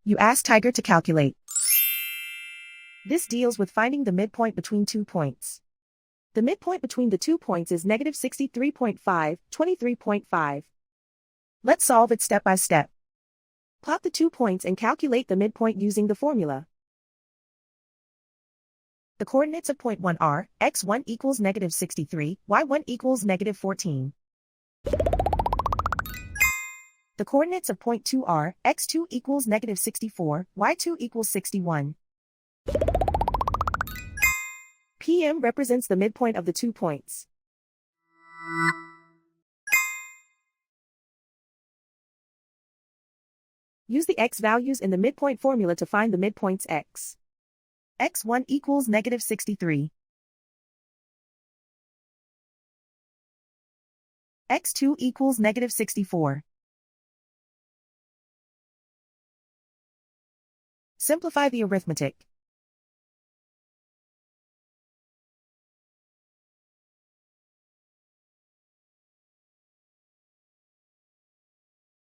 You ask Tiger to calculate. This deals with finding the midpoint between 2 points. The midpoint between the 2 points is negative 63.5, 23.5. Let's solve it step by step. Plot the 2 points and calculate the midpoint using the formula. The coordinates of point 1 are, x1 equals negative 63, y1 equals negative 14. The coordinates of point 2 are, x2 equals negative 64, y2 equals 61. PM represents the midpoint of the 2 points. Use the x values in the midpoint formula to find the midpoints x. x1 equals negative 63. x2 equals negative 64. Simplify the arithmetic.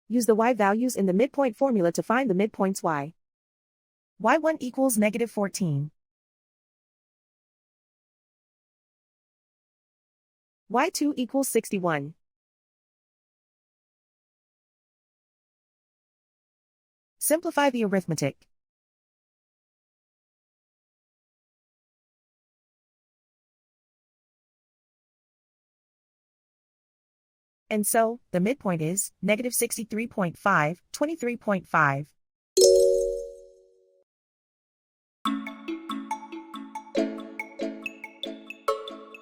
Use the y values in the midpoint formula to find the midpoints y. y1 equals negative 14. y2 equals 61. Simplify the arithmetic. And so, the midpoint is negative 63.5, 23.5.